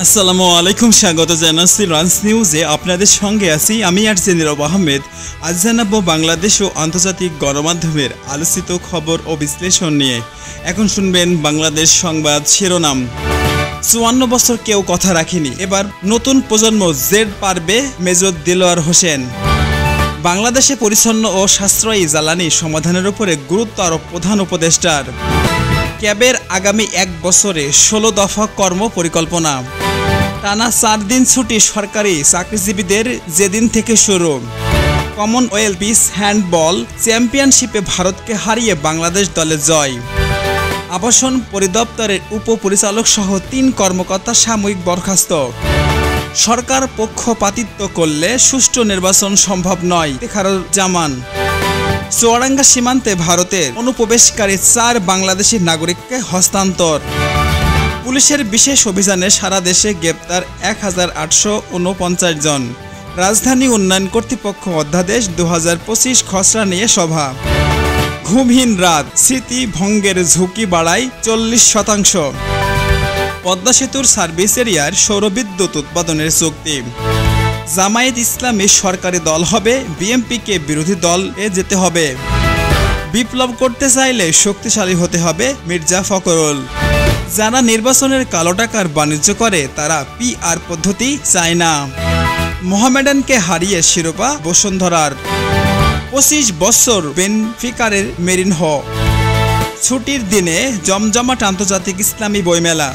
আসসালামু আলাইকুম, স্বাগত জানাচ্ছি রান্স নিউজে। আপনাদের সঙ্গে আছি আমি আরজে নীরব আহমেদ। আজ জানাবো বাংলাদেশ ও আন্তর্জাতিক গণমাধ্যমের আলোচিত খবর ও বিশ্লেষণ নিয়ে। এখন শুনবেন বাংলাদেশ সংবাদ শিরোনাম। ৫৪ বছর কেউ কথা রাখেনি, এবার নতুন প্রজন্ম জেড পারবে, মেজর দেলোয়ার হোসেন। বাংলাদেশে পরিচ্ছন্ন ও সাশ্রয়ী জ্বালানি সমাধানের উপরে গুরুত্ব আরোপ প্রধান উপদেষ্টার। ক্যাবের আগামী ১ বছরে ১৬ দফা কর্ম পরিকল্পনা। টানা ৪ দিন ছুটি সরকারি চাকরিজীবীদের যেদিন থেকে শুরু। কমনওয়েলথ পিস হ্যান্ডবল চ্যাম্পিয়নশিপে ভারতকে হারিয়ে বাংলাদেশ দলের জয়। আবাসন পরিদপ্তরের উপপরিচালক সহ ৩ কর্মকর্তা সাময়িক বরখাস্ত। সরকার পক্ষপাতিত্ব করলে সুষ্ঠু নির্বাচন সম্ভব নয়, ইফতেখারুজ্জামান। চুয়াডাঙ্গা সীমান্তে ভারতের অনুপ্রবেশকারী ৪ বাংলাদেশি নাগরিককে হস্তান্তর। পুলিশের বিশেষ অভিযানে সারা দেশে গ্রেপ্তার ১,৮৪৯ জন। রাজধানী উন্নয়ন কর্তৃপক্ষ অধ্যাদেশ ২০২৫ খসড়া নিয়ে সভা। ঘুমহীন রাত, স্মৃতি ভঙ্গের ঝুঁকি বাড়ায় ৪০%। পদ্মা সেতুর সার্ভিস এরিয়ার সৌরবিদ্যুৎ উৎপাদনের চুক্তি। জামায়াত ইসলামী সরকারি দল হবে, বিএনপিকে বিরোধী দলে যেতে হবে। বিপ্লব করতে চাইলে শক্তিশালী হতে হবে, মির্জা ফখরুল। যারা নির্বাচনের কালো টাকার বাণিজ্য করে তারা পিআর পদ্ধতি চায় না। মোহামেডানকে হারিয়ে শিরোপা বসুন্ধরার। ২৫ বছর বেনফিকারের মেরিনহো। ছুটির দিনে জমজমাট আন্তর্জাতিক ইসলামী বইমেলা।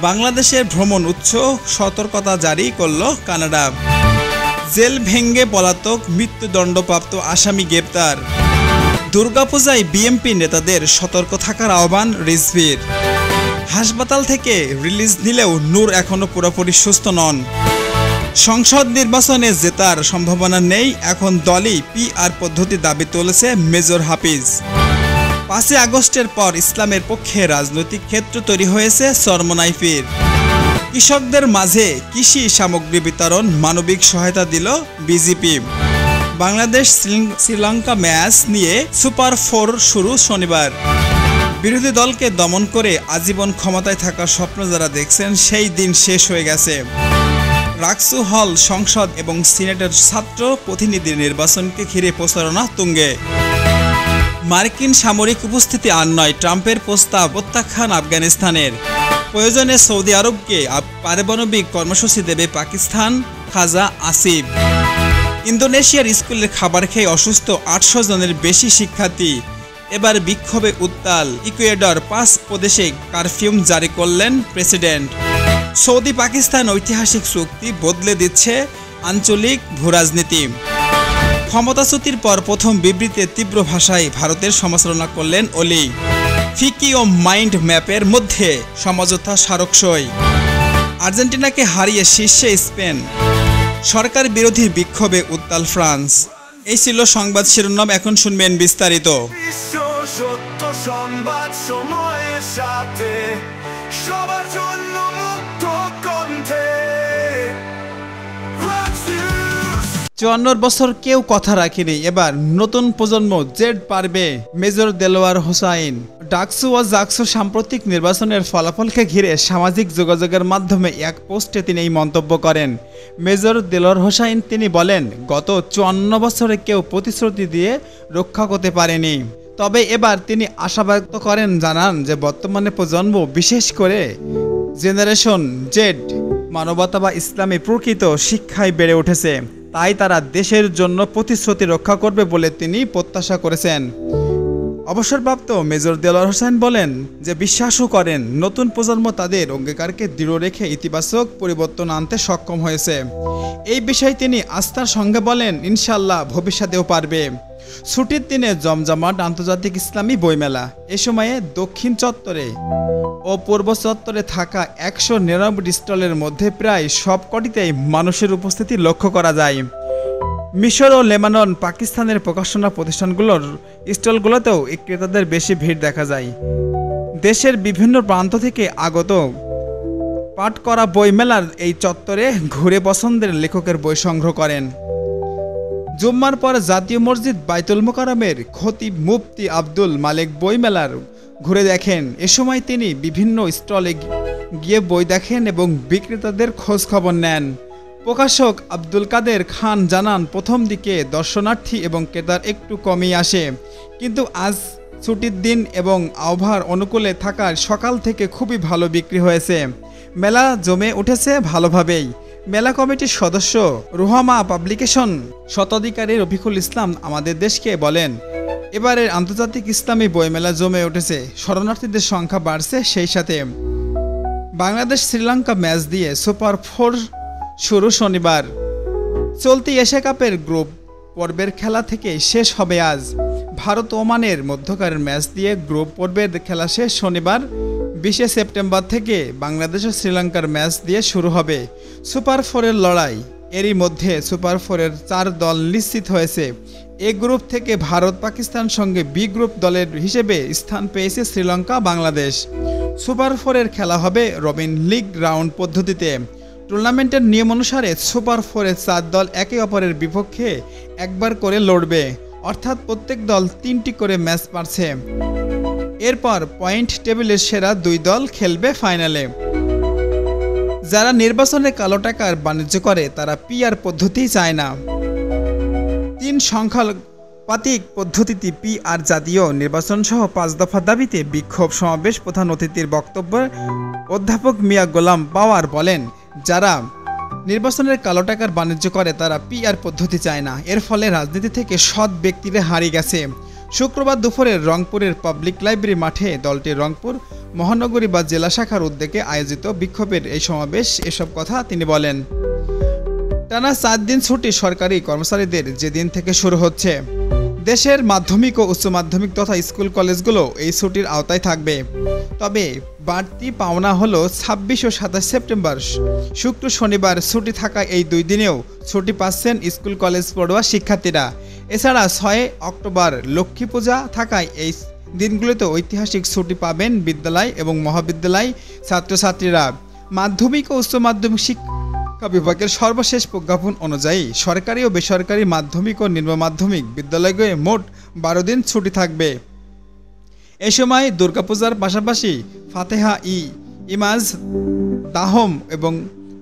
বাংলাদেশের ভ্রমণ উচ্চ সতর্কতা জারি করল কানাডা। জেল ভেঙ্গে পলাতক মৃত্যুদণ্ডপ্রাপ্ত আসামি গ্রেপ্তার। দুর্গাপূজায় বিএনপি নেতাদের সতর্ক থাকার আহ্বান রিজভীর। হাসপাতাল থেকে রিলিজ নিলেও নূর এখনও পুরোপুরি সুস্থ নন। সংসদ নির্বাচনে জেতার সম্ভাবনা নেই, এখন দলই পিআর পদ্ধতি দাবি তুলেছে মেজর হাফিজ। ৫ই আগস্টের পর ইসলামের পক্ষে রাজনৈতিক ক্ষেত্র তৈরি হয়েছে চরমনাইফের। কৃষকদের মাঝে কৃষি সামগ্রী বিতরণ, মানবিক সহায়তা দিল বিজেপি। বাংলাদেশ শ্রীলঙ্কা ম্যাচ নিয়ে সুপার 4 শুরু শনিবার। বিরোধী দলকে দমন করে আজীবন ক্ষমতায় থাকার স্বপ্ন যারা দেখছেন সেই দিন শেষ হয়ে গেছে। রাকসু হল, সংসদ এবং সিনেটের ছাত্র প্রতিনিধি নির্বাচনকে ঘিরে প্রচারণা তুঙ্গে। মার্কিন সামরিক উপস্থিতি আর নয়, ট্রাম্পের প্রস্তাব প্রত্যাখ্যান আফগানিস্তানের। প্রয়োজনে সৌদি আরবকে পারমাণবিক কর্মসূচি দেবে পাকিস্তান, খাজা আসিফ। ইন্দোনেশিয়ার স্কুলের খাবার খেয়ে অসুস্থ ৮০০ জনের বেশি শিক্ষার্থী, এবার বিক্ষোভে উত্তাল ইকুয়েডর। ৫ প্রদেশে কারফিউ জারি করলেন প্রেসিডেন্ট। সৌদি পাকিস্তান ঐতিহাসিক চুক্তি বদলে দিচ্ছে আঞ্চলিক ভূরাজনীতি। ক্ষমতাচ্যুতির পর প্রথম বিবৃতিতে তীব্র ভাষায় ভারতের সমালোচনা করলেন ওলি। ফিকি ও মাইন্ড ম্যাপের মধ্যে সমঝোতা স্মারক সই। আর্জেন্টিনাকে হারিয়ে শীর্ষে স্পেন। সরকার বিরোধী বিক্ষোভে উত্তাল ফ্রান্স। এই ছিল সংবাদ শিরোনাম, এখন শুনবেন বিস্তারিত। সত্য সংবাদ সময়ের সাথে সবার জন্য মুক্ত কণ্ঠে। ৫৪ বছর কেউ কথা রাখেনি, এবার নতুন প্রজন্ম জেড পারবে, মেজর দেলোয়ার হোসাইন। ডাকসু ও জাকসু সাম্প্রতিক নির্বাচনের ফলাফলকে ঘিরে সামাজিক যোগাযোগের মাধ্যমে এক পোস্টে তিনি এই মন্তব্য করেন। মেজর দেলোয়ার হোসাইন তিনি বলেন, গত ৫৪ বছরে কেউ প্রতিশ্রুতি দিয়ে রক্ষা করতে পারেনি। তবে এবার তিনি আশা ব্যক্ত করেন, জানান যে বর্তমানে প্রজন্ম, বিশেষ করে জেনারেশন জেড, মানবতা বা ইসলামী প্রকৃত শিক্ষায় বেড়ে উঠেছে, তাই তারা দেশের জন্য প্রতিশ্রুতি রক্ষা করবে বলে তিনি প্রত্যাশা করেছেন। অবসরপ্রাপ্ত মেজর দেলোয়ার হোসেন বলেন যে বিশ্বাসও করেন নতুন প্রজন্ম তাদের অঙ্গীকারকে দৃঢ় রেখে ইতিবাচক পরিবর্তন আনতে সক্ষম হয়েছে। এই বিষয়ে তিনি আস্থার সঙ্গে বলেন, ইনশাল্লাহ ভবিষ্যতেও পারবে। ছুটির দিনে জমজমাট আন্তর্জাতিক ইসলামী বইমেলা। এ সময়ে দক্ষিণ চত্বরে ও পূর্ব চত্বরে থাকা ১৯৯ স্টলের মধ্যে প্রায় সবকটিতেই মানুষের উপস্থিতি লক্ষ্য করা যায়। মিশর ও লেবানন, পাকিস্তানের প্রকাশনা প্রতিষ্ঠানগুলোর স্টলগুলোতেও ক্রেতাদের বেশি ভিড় দেখা যায়। দেশের বিভিন্ন প্রান্ত থেকে আগত পাঠ করা বইমেলার এই চত্বরে ঘুরে পছন্দের লেখকের বই সংগ্রহ করেন। জুম্মার পর জাতীয় মসজিদ বাইতুল মোকাররমের খতিব মুফতি আব্দুল মালেক বইমেলার ঘুরে দেখেন। এ সময় তিনি বিভিন্ন স্টলে গিয়ে বই দেখেন এবং বিক্রেতাদের খোঁজ খবর নেন। প্রকাশক আব্দুল কাদের খান জানান, প্রথম দিকে দর্শনার্থী এবং ক্রেতার একটু কমই আসে, কিন্তু আজ ছুটির দিন এবং আবহাওয়ার অনুকূলে থাকার সকাল থেকে খুবই ভালো বিক্রি হয়েছে। মেলা জমে উঠেছে ভালোভাবেই। মেলা কমিটির সদস্য রুহামা পাবলিকেশন শতাধিকারী রফিকুল ইসলাম আমাদের দেশকে বলেন, এবারের আন্তর্জাতিক ইসলামী বইমেলা জমে উঠেছে, শরণার্থীদের সংখ্যা বাড়ছে। সেই সাথে বাংলাদেশ শ্রীলঙ্কা ম্যাচ দিয়ে সুপার 4 শুরু শনিবার। চলতি এশিয়া কাপের গ্রুপ পর্বের খেলা থেকে শেষ হবে আজ। ভারত ওমানের মধ্যকার ম্যাচ দিয়ে গ্রুপ পর্বের খেলা শেষ শনিবার 20 সেপ্টেম্বর থেকে বাংলাদেশ ও শ্রীলঙ্কার ম্যাচ দিয়ে শুরু হবে সুপার 4-এর লড়াই। এরই মধ্যে সুপার 4-এর 4 দল নিশ্চিত হয়েছে। এ গ্রুপ থেকে ভারত পাকিস্তান সঙ্গে বি গ্রুপ দলের হিসেবে স্থান পেয়েছে শ্রীলঙ্কা বাংলাদেশ। সুপার 4-এর খেলা হবে রবিন লিগ রাউন্ড পদ্ধতিতে। টুর্নামেন্টের নিয়ম অনুসারে সুপার 4-এর 4 দল একে অপরের বিপক্ষে একবার করে লড়বে, অর্থাৎ প্রত্যেক দল 3টি করে ম্যাচ পাচ্ছে। এরপর পয়েন্ট টেবিলের সেরা 2 দল খেলবে ফাইনালে। যারা নির্বাচনে কালো টাকার বাণিজ্য করে তারা পিআর পদ্ধতি চায় না। 3 সংখ্যানুপাতিক পদ্ধতিতে পিআর জাতীয় নির্বাচন সহ 5 দফা দাবিতে বিক্ষোভ সমাবেশ। প্রধান অতিথির বক্তব্যে অধ্যাপক মিয়া গোলাম পাওয়ার বলেন, যারা নির্বাচনের কালো টাকার বাণিজ্য করে তারা পিআর পদ্ধতি চায় না। এর ফলে রাজনীতি থেকে সৎ ব্যক্তিরা হারিয়ে গেছে। শুক্রবার দুপুরে রংপুরের পাবলিক লাইব্রেরি মাঠে দলটির রংপুর মহানগরী বা জেলা শাখার উদ্যোগে আয়োজিত বিক্ষোভের এই সমাবেশ এসব কথা তিনি বলেন। টানা 4 দিন ছুটি সরকারি কর্মচারীদের যেদিন থেকে শুরু হচ্ছে। দেশের মাধ্যমিক ও উচ্চ মাধ্যমিক তথা স্কুল কলেজগুলো এই ছুটির আওতায় থাকবে। তবে বাড়তি পাওনা হলো 26 ও 27 সেপ্টেম্বর শুক্র শনিবার ছুটি থাকা এই 2 দিনেও ছুটি পাচ্ছেন স্কুল কলেজ পড়ুয়া শিক্ষার্থীরা। এছাড়া 6 অক্টোবর লক্ষ্মী পূজা থাকায় এই দিনগুলোতে ঐতিহাসিক ছুটি পাবেন বিদ্যালয় এবং মহাবিদ্যালয় ছাত্রছাত্রীরা। মাধ্যমিক ও উচ্চ মাধ্যমিক শিক্ষা বিভাগের সর্বশেষ প্রজ্ঞাপন অনুযায়ী সরকারি ও বেসরকারি মাধ্যমিক ও নিম্ন মাধ্যমিক বিদ্যালয়গুলোয় মোট 12 দিন ছুটি থাকবে। এ সময় দুর্গাপূজার পাশাপাশি ফাতেহা ইমাজ দাহম এবং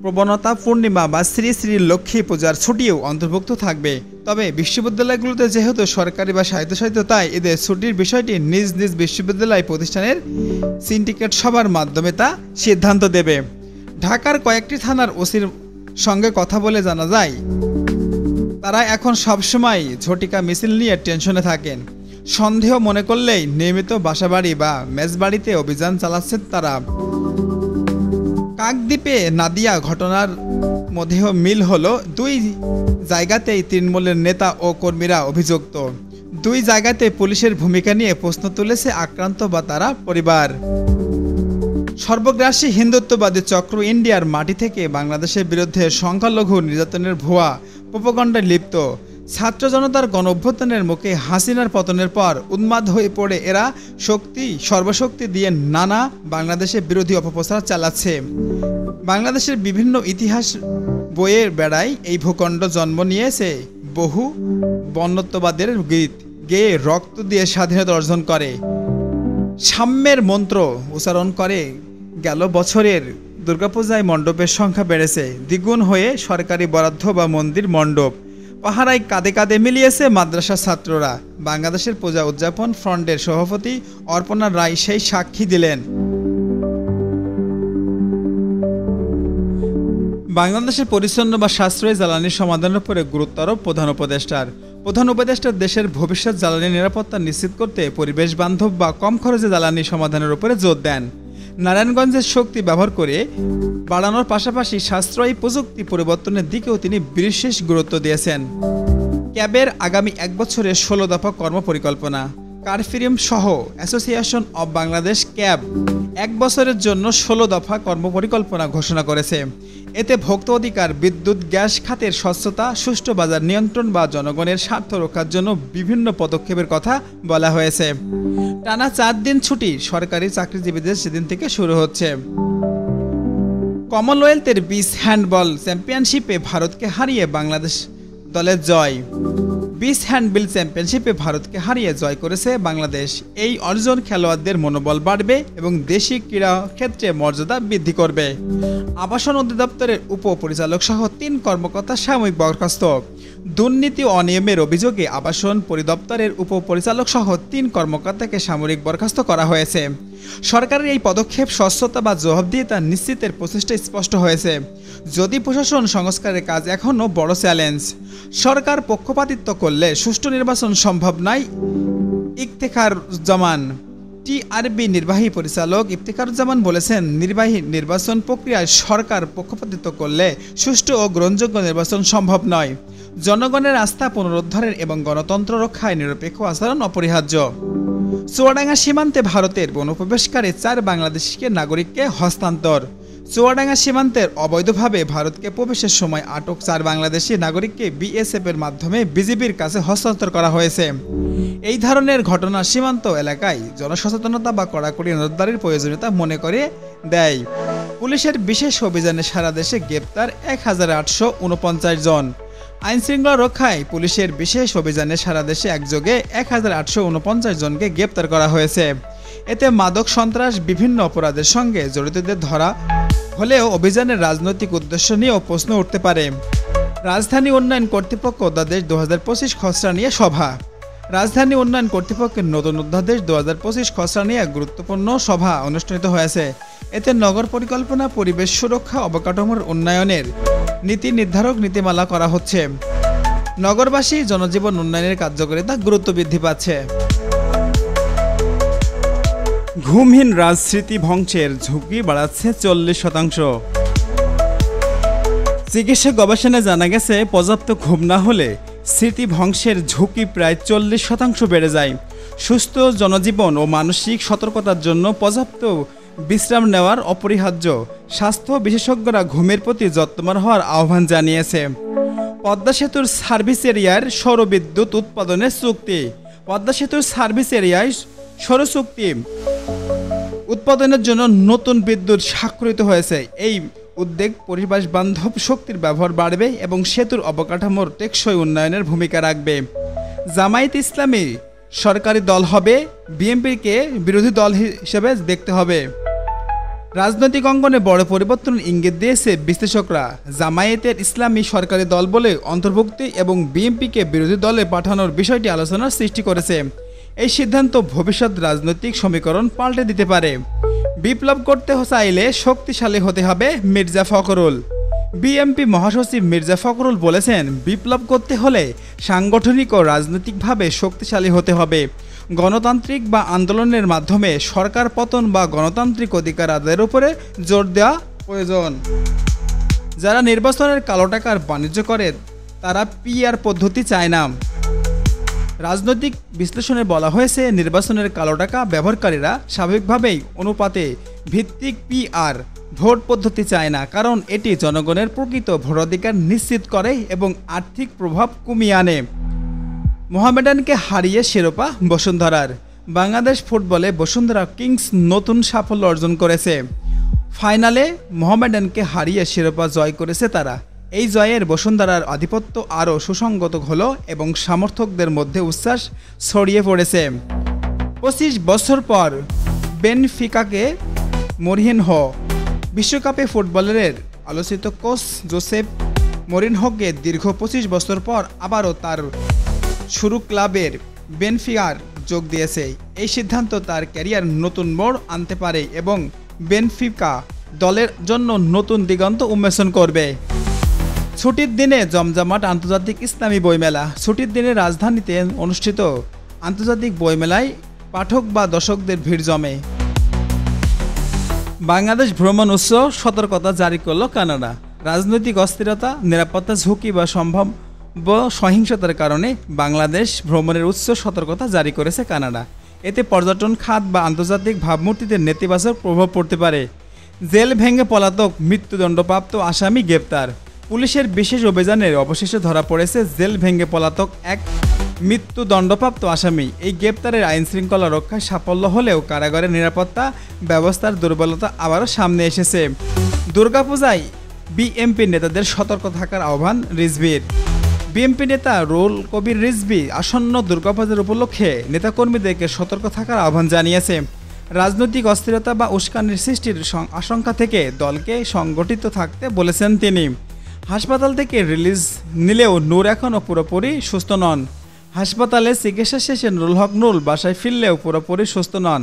প্রবণতা পূর্ণিমা বা শ্রী শ্রী লক্ষ্মী পূজার ছুটিও অন্তর্ভুক্ত থাকবে। তবে বিশ্ববিদ্যালয়গুলোতে যেহেতু সরকারি বা স্বায়ত্তশাসিত, তাই এদের ছুটির বিষয়টি নিজ নিজ বিশ্ববিদ্যালয় প্রতিষ্ঠানের সিন্ডিকেট সভার মাধ্যমে তা সিদ্ধান্ত দেবে। ঢাকার কয়েকটি থানার ওসির সঙ্গে কথা বলে জানা যায়, তারা এখন সবসময় ঝটিকা মিছিল নিয়ে টেনশনে থাকেন। সন্দেহ মনে করলেই নিয়মিত বাসাবাড়ি বা মেজবাড়িতে অভিযান চালাচ্ছেন তারা। কাকদ্বীপে নাদিয়া ঘটনার মধ্যেও মিল হলো, 2 জায়গাতেই তৃণমূলের নেতা ও কর্মীরা অভিযুক্ত। 2 জায়গাতে পুলিশের ভূমিকা নিয়ে প্রশ্ন তুলেছে আক্রান্ত বা তারা পরিবার। সর্বগ্রাসী হিন্দুত্ববাদী চক্র ইন্ডিয়ার মাটি থেকে বাংলাদেশের বিরুদ্ধে সংখ্যালঘু নির্যাতনের ভুয়া প্রোপাগান্ডায় লিপ্ত। ছাত্র জনতার গণ অভ্যুত্থানের মুখে হাসিনার পতনের পর উন্মাদ হয়ে পড়ে এরা সর্বশক্তি দিয়ে নানা বাংলাদেশের বিরোধী অপপ্রচার চালাচ্ছে। বাংলাদেশের বিভিন্ন ইতিহাস বইয়ের বেড়ায় এই ভূখণ্ড জন্ম নিয়েছে বহু বন্যত্ববাদের গীত গেয়ে রক্ত দিয়ে স্বাধীনতা অর্জন করে সাম্যের মন্ত্র উচ্চারণ করে। গেল বছরের দুর্গাপূজায় মণ্ডপের সংখ্যা বেড়েছে দ্বিগুণ হয়ে। সরকারি বরাদ্দ বা মন্দির মণ্ডপ পাহারায় কাঁধে কাঁধে মিলিয়েছে মাদ্রাসার ছাত্ররা। বাংলাদেশের পূজা উদযাপন ফ্রন্টের সভাপতি অর্পণা রায় সেই সাক্ষী দিলেন। বাংলাদেশের পরিচ্ছন্ন বা সাশ্রয়ী জ্বালানির সমাধানের উপরে গুরুত্ব আরোপ প্রধান উপদেষ্টা দেশের ভবিষ্যৎ জ্বালানি নিরাপত্তা নিশ্চিত করতে পরিবেশ বান্ধব বা কম খরচে জ্বালানি সমাধানের উপরে জোর দেন। নারায়ণগঞ্জের শক্তি ব্যবহার করে বাড়ানোর পাশাপাশি সাশ্রয়ী প্রযুক্তি পরিবর্তনের দিকেও তিনি বিশেষ গুরুত্ব দিয়েছেন। ক্যাবের আগামী 1 বছরের 16 দফা কর্মপরিকল্পনা। কারফিরিম সহ অ্যাসোসিয়েশন অব বাংলাদেশ ক্যাব 1 বছরের জন্য 16 দফা কর্মপরিকল্পনা ঘোষণা করেছে। এতে ভোক্তা অধিকার, বিদ্যুৎ, গ্যাস খাতের স্বচ্ছতা, সুষ্ঠু বাজার নিয়ন্ত্রণ বা জনগণের স্বার্থ রক্ষার জন্য বিভিন্ন পদক্ষেপের কথা বলা হয়েছে। টানা 4 দিন ছুটি সরকারি চাকরিজীবীদের সেদিন থেকে শুরু হচ্ছে। কমনওয়েলথের বিচ হ্যান্ডবল চ্যাম্পিয়নশিপে ভারতকে হারিয়ে বাংলাদেশ দলের জয়। বিচ হ্যান্ডবিল চ্যাম্পিয়নশিপে ভারতকে হারিয়ে জয় করেছে বাংলাদেশ। এই অর্জন খেলোয়াড়দের মনোবল বাড়বে এবং দেশি ক্রীড়া ক্ষেত্রে মর্যাদা বৃদ্ধি করবে। আবাসন অধিদপ্তরের উপপরিচালক সহ ৩ কর্মকর্তা সাময়িক বরখাস্ত। দুর্নীতি ও অনিয়মের অভিযোগে আবাসন পরিদপ্তরের উপপরিচালক সহ ৩ কর্মকর্তাকে সাময়িক বরখাস্ত করা হয়েছে। সরকারের এই পদক্ষেপ স্বচ্ছতা বা জবাবদিহিতা নিশ্চিতের প্রচেষ্টা স্পষ্ট হয়েছে। যদি প্রশাসন সংস্কারের কাজ এখনও বড় চ্যালেঞ্জ। সরকার পক্ষপাতিত্ব করলে সুষ্ঠু নির্বাচন সম্ভব নয়। ইফতেখারুজ্জামান টিআরবি নির্বাহী পরিচালক ইফতেখারুজ্জামান বলেছেন, নির্বাচন প্রক্রিয়ায় সরকার পক্ষপাতিত্ব করলে সুষ্ঠু ও গ্রহণযোগ্য নির্বাচন সম্ভব নয়। জনগণের আস্থা পুনরুদ্ধারের এবং গণতন্ত্র রক্ষায় নিরপেক্ষ আচরণ অপরিহার্য। চুয়াডাঙ্গা সীমান্তে ভারতের অনুপ্রবেশকারী 4 বাংলাদেশি নাগরিককে হস্তান্তর। চুয়াডাঙ্গা সীমান্তের অবৈধভাবে ভারতকে প্রবেশের সময় আটক 4 বাংলাদেশি নাগরিককে বিএসএফের মাধ্যমে বিজিবির কাছে হস্তান্তর করা হয়েছে। এই ধরনের ঘটনা সীমান্ত এলাকায় জনসচেতনতা বা কড়াকড়ি নজরদারির প্রয়োজনীয়তা মনে করে দেয়। পুলিশের বিশেষ অভিযানে সারা দেশে গ্রেপ্তার 1849 জন। আইনশৃঙ্খলা রক্ষায় পুলিশের বিশেষ অভিযানে সারা দেশে একযোগে 1849 জনকে গ্রেপ্তার করা হয়েছে। এতে মাদক সন্ত্রাস বিভিন্ন অপরাধের সঙ্গে জড়িতদের ধরা হলেও অভিযানের রাজনৈতিক উদ্দেশ্য নিয়েও প্রশ্ন উঠতে পারে। রাজধানী উন্নয়ন কর্তৃপক্ষ অধ্যাদেশ 2025 খসড়া নিয়ে সভা। রাজধানী উন্নয়ন কর্তৃপক্ষের নতুন অধ্যাদেশ 2025 খসড়া নিয়ে গুরুত্বপূর্ণ সভা অনুষ্ঠিত হয়েছে। এতে নগর পরিকল্পনা, পরিবেশ সুরক্ষা, অবকাঠামোর উন্নয়নের নীতি নির্ধারক নীতিমালা করা হচ্ছে। নগরবাসী জনজীবন উন্নয়নের কার্যকারিতা গুরুত্ব বৃদ্ধি পাচ্ছে। ঘুমহীন রাজস্মৃতি ধ্বংসের ঝুঁকি বাড়াচ্ছে 40%। চিকিৎসা গবেষণায় জানা গেছে, পর্যাপ্ত ঘুম না হলে স্মৃতি ধ্বংসের ঝুঁকি প্রায় 40% বেড়ে যায়। সুস্থ জনজীবন ও মানসিক সতর্কতার জন্য পর্যাপ্ত বিশ্রাম নেওয়ার অপরিহার্য। স্বাস্থ্য বিশেষজ্ঞরা ঘুমের প্রতি যত্নবান হওয়ার আহ্বান জানিয়েছে। পদ্মা সেতুর সার্ভিস এরিয়ার সৌরবিদ্যুৎ উৎপাদনের চুক্তি। পদ্মা সেতুর সার্ভিস এরিয়ায় সৌর চুক্তি উৎপাদনের জন্য নতুন বিদ্যুৎ স্বাক্ষরিত হয়েছে। এই উদ্যোগ পরিবেশ বান্ধব শক্তির ব্যবহার বাড়বে এবং সেতুর অবকাঠামোর টেকসই উন্নয়নের ভূমিকা রাখবে। জামায়াত ইসলামী সরকারি দল হবে, বিএনপিকে বিরোধী দল হিসেবে দেখতে হবে। রাজনৈতিক অঙ্গনে বড় পরিবর্তন ইঙ্গিত দিয়েছে বিশ্লেষকরা। জামায়াতের ইসলামী সরকারি দল বলে অন্তর্ভুক্তি এবং বিএনপিকে বিরোধী দলে পাঠানোর বিষয়টি আলোচনার সৃষ্টি করেছে। এই সিদ্ধান্ত ভবিষ্যৎ রাজনৈতিক সমীকরণ পাল্টে দিতে পারে। বিপ্লব করতে চাইলে শক্তিশালী হতে হবে মির্জা ফখরুল। বিএনপি মহাসচিব মির্জা ফখরুল বলেছেন, বিপ্লব করতে হলে সাংগঠনিক ও রাজনৈতিকভাবে শক্তিশালী হতে হবে। গণতান্ত্রিক বা আন্দোলনের মাধ্যমে সরকার পতন বা গণতান্ত্রিক অধিকার আদায়ের উপরে জোর দেওয়া প্রয়োজন। যারা নির্বাচনের কালো টাকার বাণিজ্য করে তারা পিআর পদ্ধতি চায় না। রাজনৈতিক বিশ্লেষণে বলা হয়েছে, নির্বাচনের কালো টাকা ব্যবহারকারীরা স্বাভাবিকভাবেই অনুপাতে ভিত্তিক পিআর ভোট পদ্ধতি চায় না, কারণ এটি জনগণের প্রকৃত ভোটাধিকার নিশ্চিত করে এবং আর্থিক প্রভাব কমিয়ে আনে। মোহামেডানকে হারিয়ে শিরোপা বসুন্ধরার। বাংলাদেশ ফুটবলে বসুন্ধরা কিংস নতুন সাফল্য অর্জন করেছে। ফাইনালে মোহামেডানকে হারিয়ে শিরোপা জয় করেছে তারা। এই জয়ের বসুন্ধরার আধিপত্য আরও সুসংগত হলো এবং সমর্থকদের মধ্যে উচ্ছ্বাস ছড়িয়ে পড়েছে। 25 বছর পর বেনফিকাকে মরিনহো। বিশ্বকাপে ফুটবলের আলোচিত কোচ জোসেফ মরিনহোকে দীর্ঘ 25 বছর পর আবারও তার শুরু ক্লাবের বেনফিকার যোগ দিয়েছে। এই সিদ্ধান্ত তার ক্যারিয়ার নতুন মোড় আনতে পারে এবং বেনফিকা দলের জন্য নতুন দিগন্ত উন্মোচন করবে। ছুটির দিনে জমজমাট আন্তর্জাতিক ইসলামী বইমেলা। ছুটির দিনে রাজধানীতে অনুষ্ঠিত আন্তর্জাতিক বইমেলায় পাঠক বা দর্শকদের ভিড় জমে। বাংলাদেশ ভ্রমণ উৎস সতর্কতা জারি করল কানাডা। রাজনৈতিক অস্থিরতা, নিরাপত্তা ঝুঁকি বা সম্ভাব্য সহিংসতার কারণে বাংলাদেশ ভ্রমণের উচ্চ সতর্কতা জারি করেছে কানাডা। এতে পর্যটন খাত বা আন্তর্জাতিক ভাবমূর্তিতে নেতিবাচক প্রভাব পড়তে পারে। জেল ভেঙে পলাতক মৃত্যুদণ্ডপ্রাপ্ত আসামি গ্রেপ্তার। পুলিশের বিশেষ অভিযানের অবশেষে ধরা পড়েছে জেল ভেঙে পলাতক এক মৃত্যুদণ্ডপ্রাপ্ত আসামি। এই গ্রেপ্তারের আইনশৃঙ্খলা রক্ষায় সাফল্য হলেও কারাগারের নিরাপত্তা ব্যবস্থার দুর্বলতা আবারও সামনে এসেছে। দুর্গাপূজায় বিএনপি নেতাদের সতর্ক থাকার আহ্বান রিজভীর। বিএনপি নেতা রুহুল কবির রিজভী আসন্ন দুর্গাপূজার উপলক্ষে নেতাকর্মীদেরকে সতর্ক থাকার আহ্বান জানিয়েছে। রাজনৈতিক অস্থিরতা বা উস্কানির সৃষ্টির আশঙ্কা থেকে দলকে সংগঠিত থাকতে বলেছেন তিনি। হাসপাতাল থেকে রিলিজ নিলেও নূর এখনও পুরোপুরি সুস্থ নন। হাসপাতালে চিকিৎসা শেষে নুরুল হক নুরুল বাসায় ফিরলেও পুরোপুরি সুস্থ নন।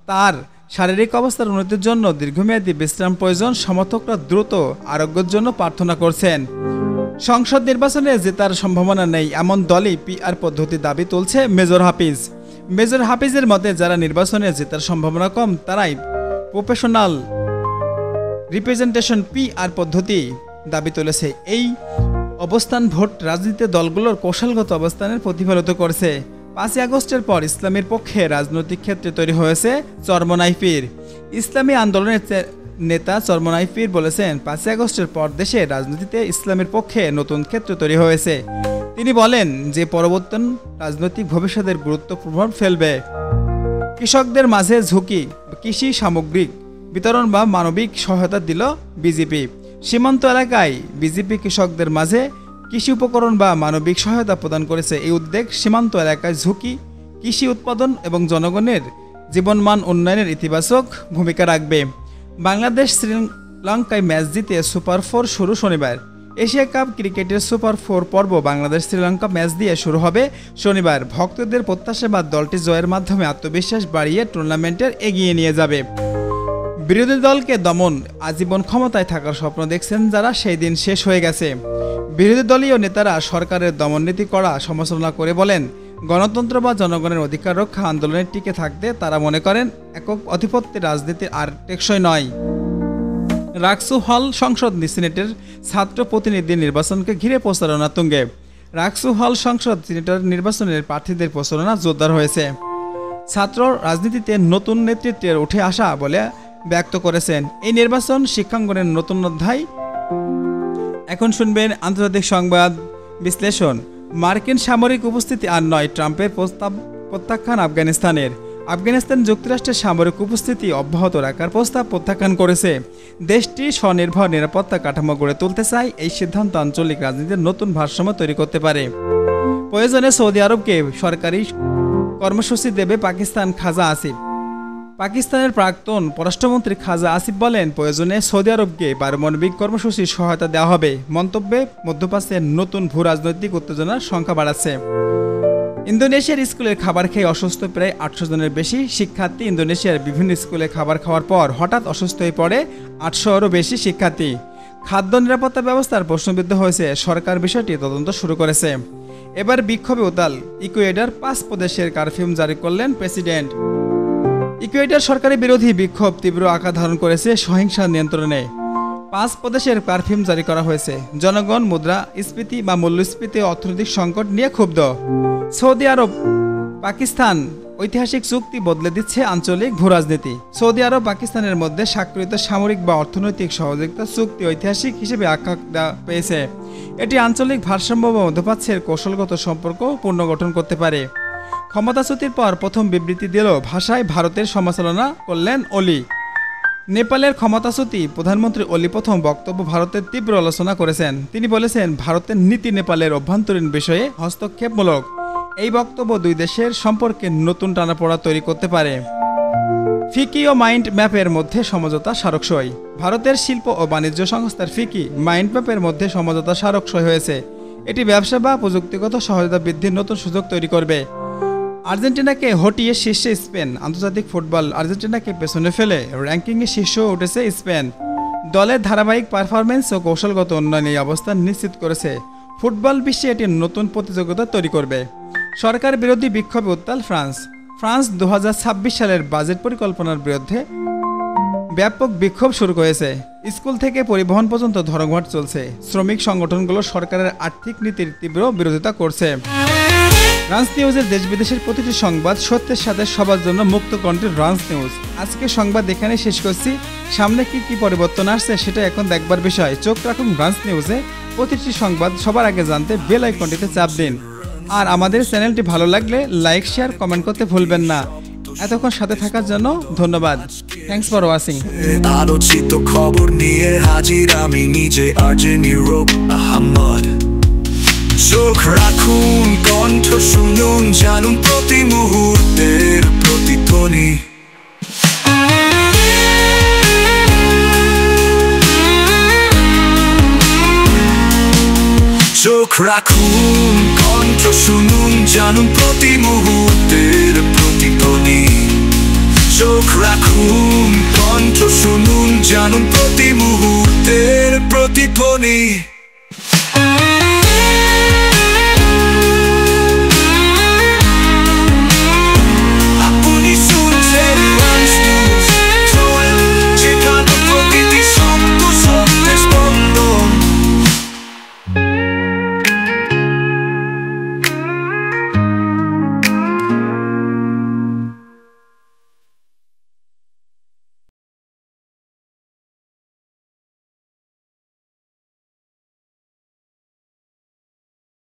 তার শারীরিক অবস্থার উন্নতির জন্য দীর্ঘমেয়াদী বিশ্রাম প্রয়োজন। সমর্থকরা দ্রুত আরোগ্যের জন্য প্রার্থনা করছেন। সংসদ নির্বাচনে জেতার সম্ভাবনা নেই এমন দলই পিআর পদ্ধতি দাবি তুলছে মেজর হাফিজ। মেজর হাফিজের মতে যারা নির্বাচনে জেতার সম্ভাবনা কম তারাই প্রফেশনাল রিপ্রেজেন্টেশন পিআর পদ্ধতি দাবি তুলেছে। এই অবস্থান ভোট রাজনীতি দলগুলোর কৌশলগত অবস্থানের প্রতিফলিত করছে। 5 আগস্টের পর ইসলামের পক্ষে রাজনৈতিক ক্ষেত্রে তৈরি হয়েছে চরমনাই পীর। ইসলামী আন্দোলনের নেতা চরমনাই পীর বলেছেন, 5 আগস্টের পর দেশে রাজনীতিতে ইসলামের পক্ষে নতুন ক্ষেত্র তৈরি হয়েছে। তিনি বলেন যে পরিবর্তন রাজনৈতিক ভবিষ্যতের গুরুত্ব প্রভাব ফেলবে। কৃষকদের মাঝে ঝুঁকি কৃষি সামগ্রিক বিতরণ বা মানবিক সহায়তা দিল বিজেপি। সীমান্ত এলাকায় বিজেপি কৃষকদের মাঝে কৃষি উপকরণ বা মানবিক সহায়তা প্রদান করেছে। এই উদ্যোগ সীমান্ত এলাকায় ঝুঁকি কৃষি উৎপাদন এবং জনগণের জীবনমান উন্নয়নের ইতিবাচক ভূমিকা রাখবে। বাংলাদেশ শ্রীলঙ্কায় ম্যাচ জিতে সুপার 4 শুরু শনিবার। এশিয়া কাপ ক্রিকেটের সুপার 4 পর্ব বাংলাদেশ শ্রীলঙ্কা ম্যাচ দিয়ে শুরু হবে শনিবার। ভক্তদের প্রত্যাশাবাদ দলটি জয়ের মাধ্যমে আত্মবিশ্বাস বাড়িয়ে টুর্নামেন্টের এগিয়ে নিয়ে যাবে। বিরোধী দলকে দমন আজীবন ক্ষমতায় থাকার স্বপ্ন দেখছেন যারা, সেই দিন শেষ হয়ে গেছে। বিরোধী দলীয় নেতারা সরকারের দমননীতি করা সমালোচনা করে বলেন, গণতন্ত্র বা জনগণের অধিকার রক্ষা আন্দোলনে টিকে থাকতে তারা মনে করেন একক আধিপত্যের রাজনীতি আর টেকসই নয়। রাকসু হল সংসদ সিনেটের ছাত্র প্রতিনিধি নির্বাচনকে ঘিরে প্রচারণা তুঙ্গে। রাকসু হল সংসদ সিনেটের নির্বাচনের প্রার্থীদের প্রচারণা জোরদার হয়েছে। ছাত্র রাজনীতিতে নতুন নেতৃত্বের উঠে আসা বলে ব্যক্ত করেছেন। এই নির্বাচন শিক্ষাঙ্গনের নতুন অধ্যায়। এখন শুনবেন আন্তর্জাতিক সংবাদ বিশ্লেষণ। মার্কিন সামরিক উপস্থিতি আর নয়, ট্রাম্পের প্রস্তাব প্রত্যাখ্যান আফগানিস্তানের। আফগানিস্তান যুক্তরাষ্ট্রের সামরিক উপস্থিতি অব্যাহত রাখার প্রস্তাব প্রত্যাখ্যান করেছে। দেশটি স্বনির্ভর নিরাপত্তা কাঠামো গড়ে তুলতে চায়। এই সিদ্ধান্ত আঞ্চলিক রাজনীতির নতুন ভারসাম্য তৈরি করতে পারে। প্রয়োজনে সৌদি আরবকে সরকারি কর্মসূচি দেবে পাকিস্তান। খাজা আসিফ। পাকিস্তানের প্রাক্তন পররাষ্ট্রমন্ত্রী খাজা আসিফ বলেন, প্রয়োজনে সৌদি আরবকে পারমাণবিক কর্মসূচির সহায়তা দেওয়া হবে। মন্তব্যে মধ্যপ্রাচ্যের নতুন ভূ রাজনৈতিক উত্তেজনার সংখ্যা বাড়াচ্ছে। ইন্দোনেশিয়ার স্কুলের খাবার খেয়ে অসুস্থ প্রায় 800 জনের বেশি শিক্ষার্থী। ইন্দোনেশিয়ার বিভিন্ন স্কুলে খাবার খাওয়ার পর হঠাৎ অসুস্থ হয়ে পড়ে 800-এরও বেশি শিক্ষার্থী। খাদ্য নিরাপত্তা ব্যবস্থার প্রশ্নবিদ্ধ হয়েছে। সরকার বিষয়টি তদন্ত শুরু করেছে। এবার বিক্ষোভে উত্তাল ইকুয়েডর। 5 প্রদেশের কারফিউ জারি করলেন প্রেসিডেন্ট। ইকুয়েডর সরকারি বিরোধী বিক্ষোভ তীব্র আকার ধারণ করেছে। সহিংসা নিয়ন্ত্রণে 5 প্রদেশের কারফিউ জারি করা হয়েছে। জনগণ মুদ্রাস্ফীতি বা মূল্যস্ফীতি অর্থনৈতিক সংকট নিয়ে ক্ষুব্ধ। সৌদি আরব পাকিস্তান ঐতিহাসিক চুক্তি বদলে দিচ্ছে আঞ্চলিক ভূরাজনীতি। সৌদি আরব পাকিস্তানের মধ্যে স্বাক্ষরিত সামরিক বা অর্থনৈতিক সহযোগিতা চুক্তি ঐতিহাসিক হিসেবে আখ্যা পেয়েছে। এটি আঞ্চলিক ভারসাম্য বা মধ্যপ্রাচ্যের কৌশলগত সম্পর্ক পুনর্গঠন করতে পারে। ক্ষমতাচ্যুতির পর প্রথম বিবৃতি দিল ভাষায় ভারতের সমালোচনা করলেন ওলি। নেপালের ক্ষমতাচ্যুতি প্রধানমন্ত্রী ওলি প্রথম বক্তব্য ভারতের তীব্র আলোচনা করেছেন। তিনি বলেছেন, ভারতের নীতি নেপালের অভ্যন্তরীণ বিষয়ে হস্তক্ষেপমূলক। এই বক্তব্য দুই দেশের সম্পর্কে নতুন টানাপোড়া তৈরি করতে পারে। ফিকি ও মাইন্ড ম্যাপের মধ্যে সমঝোতা স্মারকসই। ভারতের শিল্প ও বাণিজ্য সংস্থার ফিকি মাইন্ড ম্যাপের মধ্যে সমঝোতা স্মারকসই হয়েছে। এটি ব্যবসা বা প্রযুক্তিগত সহায়তা বৃদ্ধির নতুন সুযোগ তৈরি করবে। আর্জেন্টিনাকে হটিয়ে শীর্ষে স্পেন। আন্তর্জাতিক ফুটবল আর্জেন্টিনাকে পেছনে ফেলে র্যাঙ্কিংয়ে শীর্ষে উঠেছে স্পেন। দলের ধারাবাহিক পারফরমেন্স ও কৌশলগত উন্নয়ন এই অবস্থান নিশ্চিত করেছে। ফুটবল বিশ্বে এটি নতুন প্রতিযোগিতা তৈরি করবে। সরকার বিরোধী বিক্ষোভে উত্তাল ফ্রান্স 2026 সালের বাজেট পরিকল্পনার বিরুদ্ধে ব্যাপক বিক্ষোভ শুরু হয়েছে। স্কুল থেকে পরিবহন পর্যন্ত ধর্মঘট চলছে। শ্রমিক সংগঠনগুলো সরকারের আর্থিক নীতির তীব্র বিরোধিতা করছে। রাঞ্চ নিউজের দেশ বিদেশের প্রতিটি সংবাদ সত্যের সাথে সবার জন্য মুক্ত কণ্ঠের রাঞ্চ নিউজ। আজকে সংবাদ এখানে শেষ করছি। সামনে কি পরিবর্তন আসছে সেটা এখন দেখবার বিষয়। চোখ রাখুন রাঞ্চ নিউজে। প্রতিটি সংবাদ সবার আগে জানতে বেল আইকনটিতে চাপ দিন। আর আমাদের চ্যানেলটি ভালো লাগলে লাইক, শেয়ার, কমেন্ট করতে ভুলবেন না। এতক্ষণ সাথে থাকার জন্য ধন্যবাদ। Thanks for watching. আলোচিত খবর নিয়ে হাজির আমি নিজে আরজে নিউরোপ আহমদ। চোখ রাখুন, কণ্ঠ শুনুন, জানুন প্রতি মুহূর্তের প্রতিধ্বনি। চোখ রাখুন, কণ্ঠ শুনুন, জানুন প্রতি মুহূর্তের প্রতিধ্বনি। চোখ রাখুন, কণ্ঠ শুনুন, জানুন প্রতি মুহূর্তের প্রতিধ্বনি।